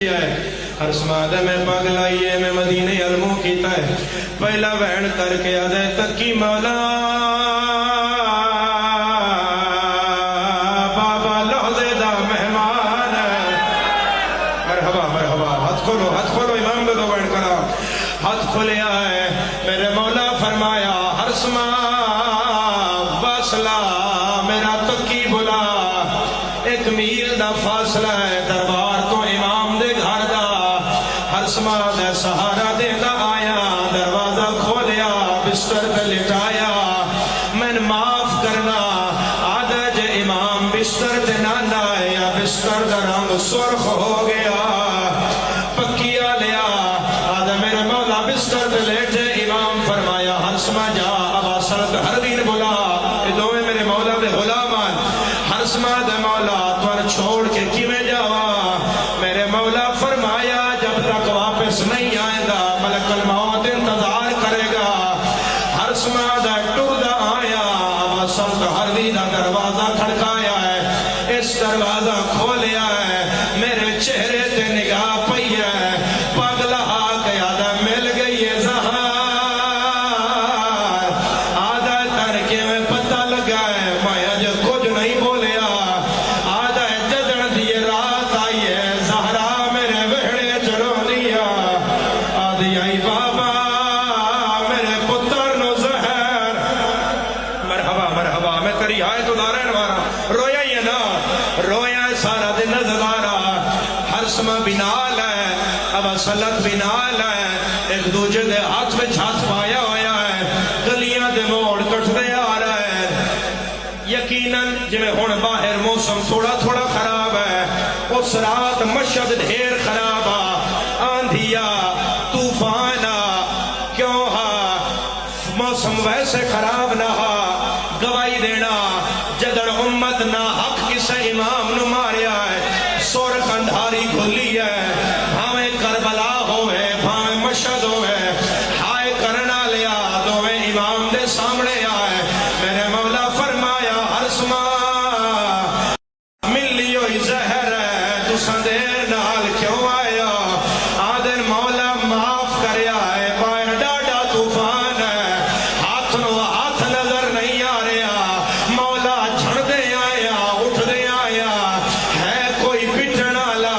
ہر سمادہ میں پاگ لائیے میں مدینہ علموں کیتا ہے پہلا بہن کر کے آدھے تکی مولا بابا لحظے دا مہمان مرحبا مرحبا ہاتھ کھولو امام دو بہن کرا ہاتھ کھولیا ہے میرے مولا فرمایا ہر سما فاصلہ میرا تکی بلا ایک میل دا فاصلہ ہے دربار تو امام دے گھر دا ہر سما دے سہارا دے دا آیا دروازہ کھولیا بستر تے لٹایا میں معاف کرنا آدھا جے امام بستر تے نہ لایا بستر دا رنگ سرخ ہو گیا پکیا لیا آدھا میرے مولا بستر تے لیٹے امام فرمایا ہر سما جا ابا سرد ہر دن بلا یہ دوئے میرے مولا دے غلامان ہر سما دے مولا تو چھوڑ کے کی میں جاوا میرے مولا فرمایا جب تک واپس نہیں آئے گا ملک الموت انتظار کرے گا ہر سما دا ٹردہ آیا اب سرد ہر دی دا دروازہ کھڑکایا ہے اس دروازہ کھولیا ہے میرے چہرے تے نگاہ پئی ہے پاگلا آ گیا دا مل گئی ہے زہار آدھا ترکے میں پتہ لگا ہے مایا جو کچھ نہیں بولیا آدھا جدن دیئے رات آئی ہے زہرا میرے وہڑے چلو دیا آدھی آئی بابا میرے پتر نو زہر مرحبا مرحبا میں تری آئے تو دارین وارا رویا یہ نا رویا سارا دن نظرارا ہر سما بنال ہے اب اصلت بنال ہے ایک دوجہ دے ہاتھ میں چھات پایا ہویا ہے گلیاں دے موڑ کٹ دے آ رہا ہے یقیناً جویں ہون باہر موسم تھوڑا تھوڑا خراب ہے اس رات مشہد ڈھیر خراب آندھیا طوفانا کیوں ہا موسم ویسے خراب نہ ہا گواہی دینا جدر امت نہ حق کسے امام نو ماریا ہے سور کندھاری کھلی ہے بھاویں کربلا ہوئے بھاویں مشہد ہوئے ہائے کرنا لیا دوویں امام دے سامنے آئے میرے مولا فرمایا ہر سما ملی ہوئی زہر ہے تو سندیر نال کیوں آیا آدھر مولا معاف کریا ہے باہر ڈاڈا طوفان ہے ہاتھ نو ہاتھ نظر نہیں آ رہا مولا جھڑ دے آیا اٹھ دے آیا ہے کوئی پٹن آلا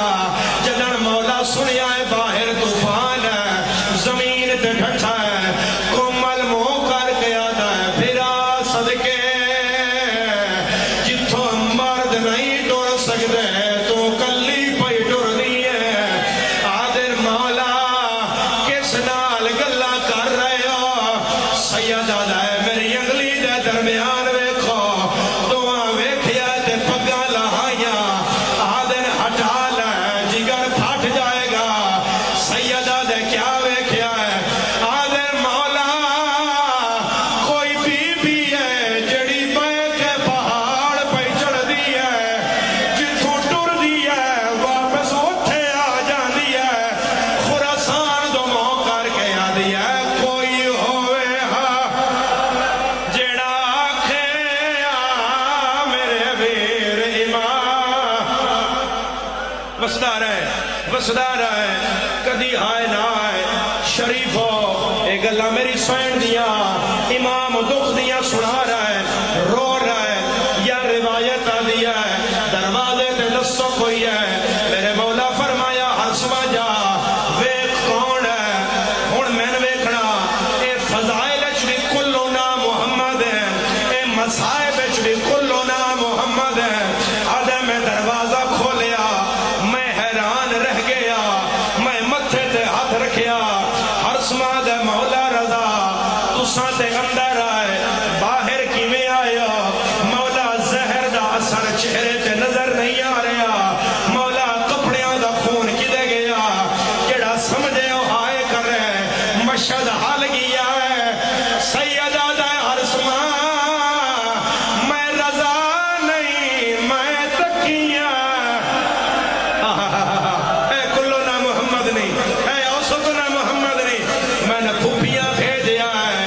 جدن مولا سنیا ہے باہر طوفان ہے زمین تے ڈھٹا ہے کومل منہ کر کے آتا ہے پھرا صدقے جتھوں مرد نہیں ڈر سکتے تو کلی پئی ڈر دیئے آدر مولا کس نال گلا کر رہے ہو سید آدھا ہے میری انگلی دے درمیان ویکھو دعا ویکھیا تے پگا لہائیا آدر ہٹا لے جگر پھٹ جائے گا سید آدھے کیا ویکھیا ہے آدر مولا کوئی بی بی ہے جڑی بے کے پہاڑ پہ چڑھ دی ہے جتھوں ٹر دی ہے واپس اٹھے آ جاندی ہے خراسان دو منہ کر کے آدھی ہے کوئی ہوئے ہاں جڑا آکھے آ میرے ویر امام وسدار ہے کدی آئے نہ آئے شریف ہو اے گلہ میری سوین دیا امام دکھ دیا سنا رہا ہے رو رہا ہے یا روایت آ دیا ہے دروازے تے دستوں کوئی ہے میرے مولا فرمایا ہر سما جا ویک کون ہے ہن میں نے ویکھنا اے فضائل چڑی کلو نام محمد ہے اے مسائب چڑی کلو نام محمد ہے آدھے میں دروازہ کھولیا میں حیران رہ گیا میں متھے تے ہاتھ رکھیا ہر سما دے مولا رضا تساں تے اندر آئے باہر کی میں آیا مولا زہر دا اثر چہرے تے نظر نہیں آ رہا مولا کپڑیاں دا خون کدے گیا جڑا سمجھے ہو آئے کر رہے مشہد حال گیا ہے سید آدھا ہر سما میں رضا نہیں میں تکیاں اے کلو نہ محمد نہیں اے اوسط نہ محمد نہیں میں نے پھوپیاں بھیجیا ہے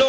2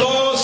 2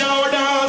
14